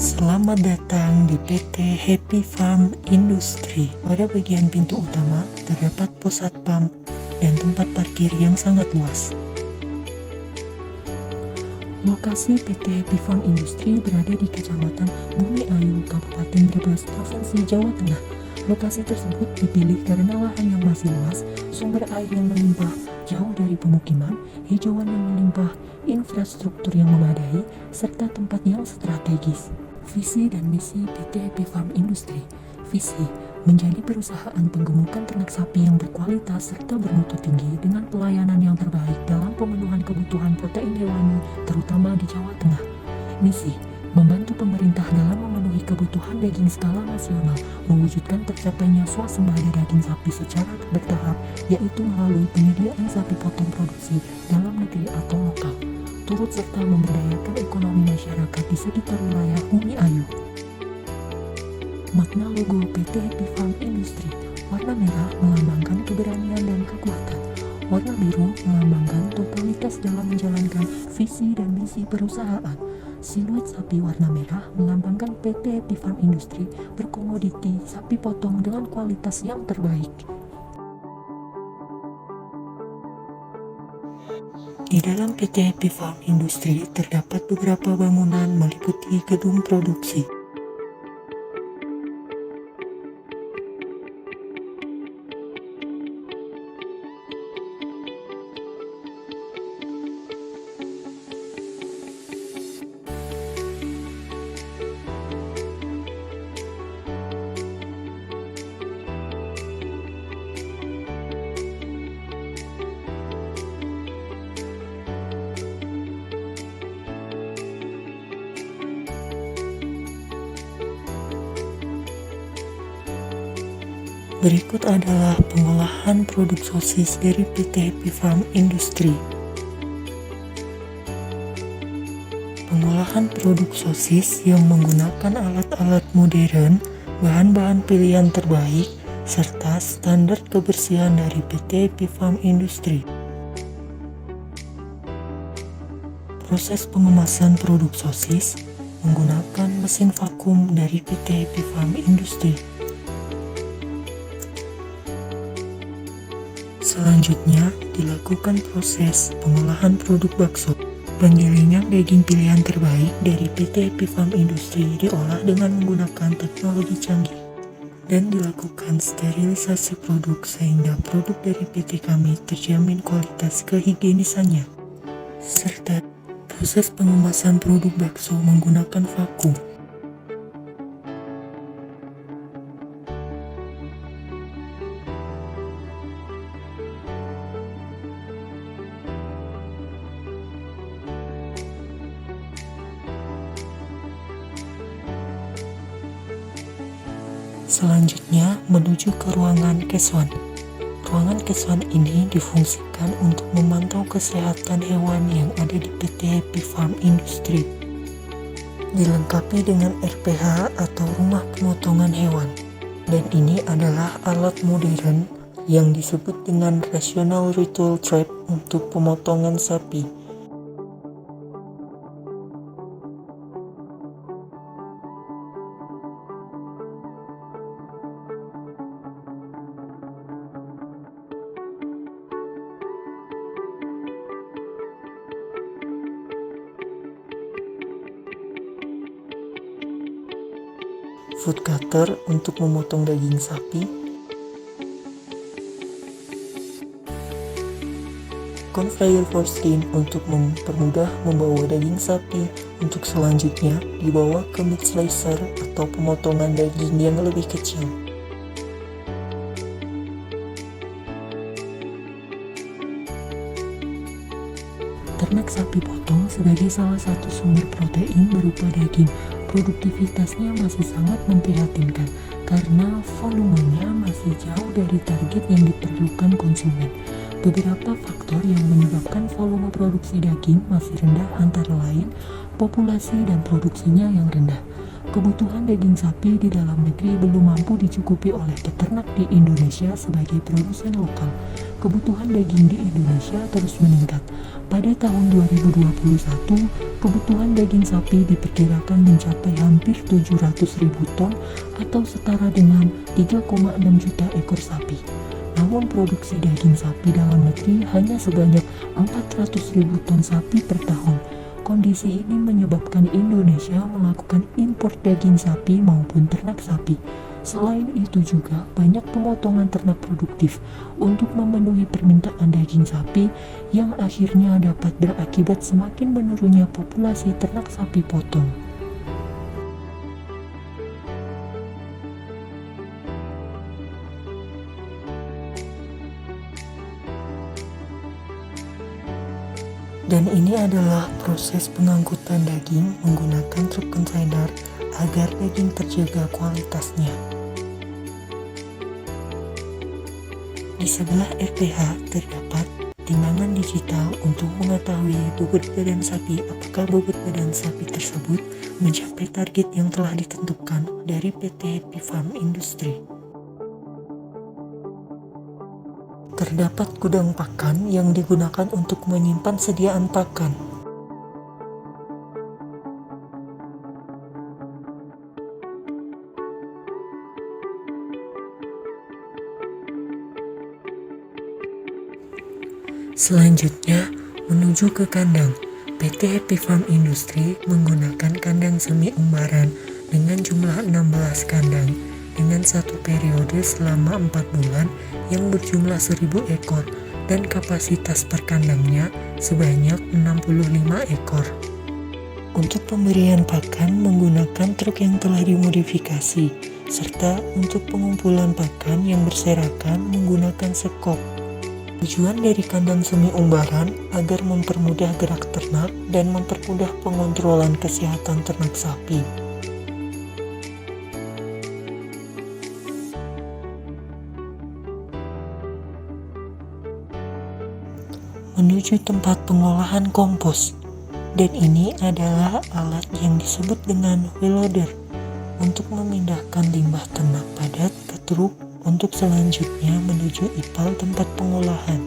Selamat datang di PT Happy Farm Industry. Pada bagian pintu utama terdapat pos satpam dan tempat parkir yang sangat luas. Lokasi PT Happy Farm Industry berada di Kecamatan Bumi Ayu, Kabupaten Brebes, Provinsi Jawa Tengah. Lokasi tersebut dipilih karena lahan yang masih luas, sumber air yang melimpah, jauh dari pemukiman, hijauan yang melimpah, infrastruktur yang memadai, serta tempat yang strategis. Visi dan misi PT Happy Farm Industry. Visi, menjadi perusahaan penggemukan ternak sapi yang berkualitas serta bermutu tinggi dengan pelayanan yang terbaik dalam pemenuhan kebutuhan protein hewani, terutama di Jawa Tengah. Misi, membantu pemerintah dalam memenuhi kebutuhan daging skala nasional, mewujudkan tercapainya swasembada daging sapi secara bertahap, yaitu melalui penyediaan sapi potong produksi dalam negeri atau lokal, turut serta memberdayakan ekonomi masyarakat di sekitar wilayah Bumi Ayu. Makna logo PT Happy Farm Industry. Warna merah melambangkan keberanian dan kekuatan. Warna biru melambangkan totalitas dalam menjalankan visi dan misi perusahaan. Siluet sapi warna merah melambangkan PT Happy Farm Industry berkomoditi sapi potong dengan kualitas yang terbaik. Di dalam PT Happy Farm Industry terdapat beberapa bangunan meliputi gedung produksi. Berikut adalah pengolahan produk sosis dari PT Happy Farm Industry. Pengolahan produk sosis yang menggunakan alat-alat modern, bahan-bahan pilihan terbaik, serta standar kebersihan dari PT Happy Farm Industry. Proses pengemasan produk sosis menggunakan mesin vakum dari PT Happy Farm Industry. Selanjutnya, dilakukan proses pengolahan produk bakso. Penggilingan daging pilihan terbaik dari PT Happy Farm Industry diolah dengan menggunakan teknologi canggih dan dilakukan sterilisasi produk sehingga produk dari PT kami terjamin kualitas kehigienisannya. Serta proses pengemasan produk bakso menggunakan vakum. Selanjutnya menuju ke ruangan Keswan. Ruangan Keswan ini difungsikan untuk memantau kesehatan hewan yang ada di PT Happy Farm Industry. Dilengkapi dengan RPH atau rumah pemotongan hewan. Dan ini adalah alat modern yang disebut dengan Rational Ritual Trap untuk pemotongan sapi. Food cutter untuk memotong daging sapi, conveyor for skin untuk mempermudah membawa daging sapi, untuk selanjutnya dibawa ke meat slicer atau pemotongan daging yang lebih kecil. Ternak sapi potong sebagai salah satu sumber protein berupa daging, produktivitasnya masih sangat memprihatinkan karena volumenya masih jauh dari target yang diperlukan konsumen. Beberapa faktor yang menyebabkan volume produksi daging masih rendah antara lain populasi dan produksinya yang rendah. Kebutuhan daging sapi di dalam negeri belum mampu dicukupi oleh peternak di Indonesia sebagai produsen lokal. Kebutuhan daging di Indonesia terus meningkat. Pada tahun 2021, Kebutuhan daging sapi diperkirakan mencapai hampir 700.000 ton atau setara dengan 3,6 juta ekor sapi. Namun produksi daging sapi dalam negeri hanya sebanyak 400.000 ton sapi per tahun. Kondisi ini menyebabkan Indonesia melakukan impor daging sapi maupun ternak sapi. Selain itu juga banyak pemotongan ternak produktif untuk memenuhi permintaan daging sapi yang akhirnya dapat berakibat semakin menurunnya populasi ternak sapi potong. Dan ini adalah proses pengangkutan daging menggunakan truk kontainer agar daging terjaga kualitasnya. Di sebelah RPH terdapat timbangan digital untuk mengetahui bobot badan sapi apakah bobot badan sapi tersebut mencapai target yang telah ditentukan dari PT Happy Farm Industry. Terdapat gudang pakan yang digunakan untuk menyimpan sediaan pakan. Selanjutnya, menuju ke kandang. PT Happy Farm Industry menggunakan kandang semi umbaran dengan jumlah 16 kandang dengan satu periode selama 4 bulan yang berjumlah 1.000 ekor dan kapasitas per kandangnya sebanyak 65 ekor. Untuk pemberian pakan menggunakan truk yang telah dimodifikasi, serta untuk pengumpulan pakan yang berserakan menggunakan sekop. Tujuan dari kandang semi umbaran agar mempermudah gerak ternak dan mempermudah pengontrolan kesehatan ternak sapi. Menuju tempat pengolahan kompos, dan ini adalah alat yang disebut dengan wheel loader untuk memindahkan limbah ternak padat ke truk untuk selanjutnya menuju ipal tempat pengolahan.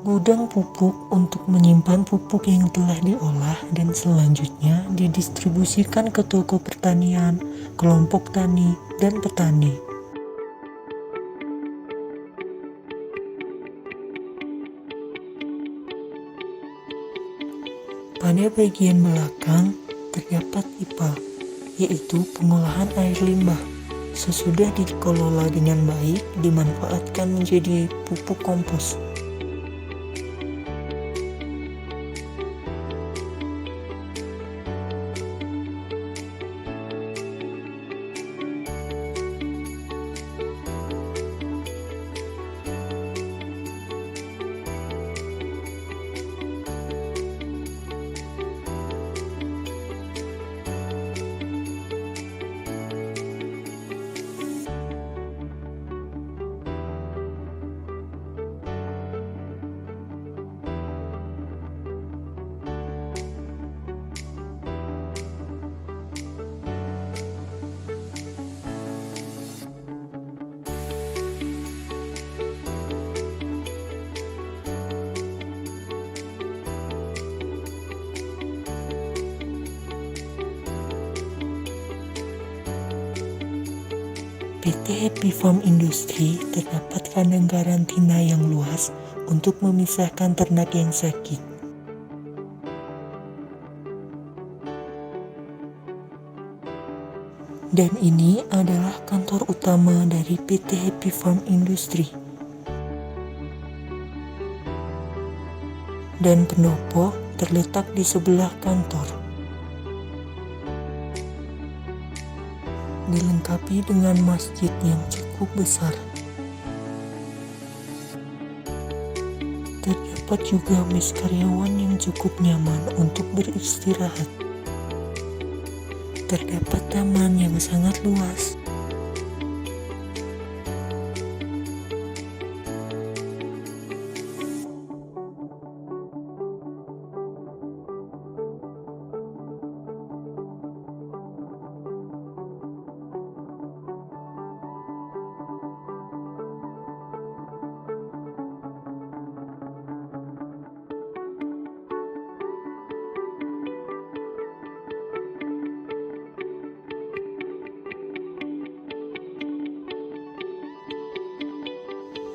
Gudang pupuk untuk menyimpan pupuk yang telah diolah dan selanjutnya didistribusikan ke toko pertanian, kelompok tani, dan petani. Pada bagian belakang terdapat ipal, yaitu pengolahan air limbah. Sesudah dikelola dengan baik, dimanfaatkan menjadi pupuk kompos. PT Happy Farm Industry terdapat kandang karantina yang luas untuk memisahkan ternak yang sakit. Dan ini adalah kantor utama dari PT Happy Farm Industry. Dan pendopo terletak di sebelah kantor. Dilengkapi dengan masjid yang cukup besar. Terdapat juga mes karyawan yang cukup nyaman untuk beristirahat. Terdapat taman yang sangat luas.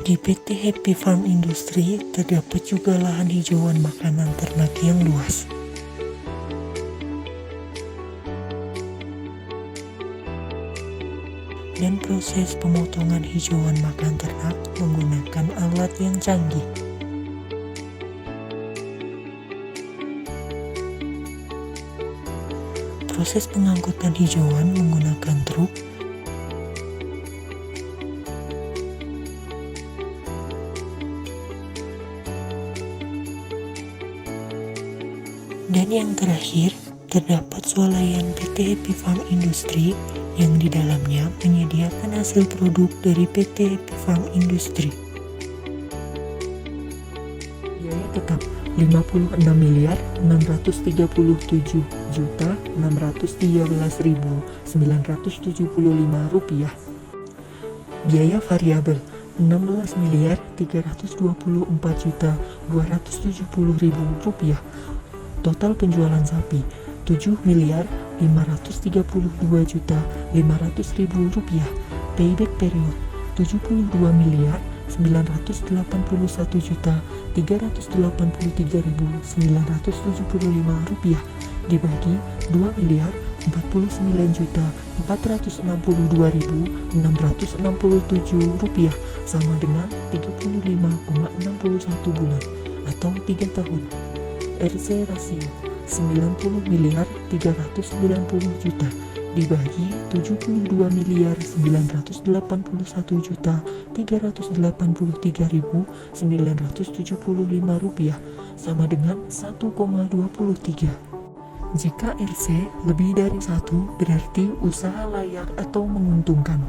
Di PT Happy Farm Industry terdapat juga lahan hijauan makanan ternak yang luas. Dan proses pemotongan hijauan makan ternak menggunakan alat yang canggih. Proses pengangkutan hijauan menggunakan truk. Dan yang terakhir, terdapat swalayan PT Happy Farm Industry yang di dalamnya menyediakan hasil produk dari PT Happy Farm Industry. Biaya tetap Rp56.613.613.975. Biaya variabel Rp16.324.270.000. Total penjualan sapi Rp7.532.500.000. Payback period Rp72.983.383.975 dibagi Rp2.469.462.667 sama dengan 35,61 bulan atau 3 tahun. RC rasio 90.390.000.000 dibagi 72.981.383.975 rupiah sama dengan 1,23. Jika RC lebih dari 1 berarti usaha layak atau menguntungkan.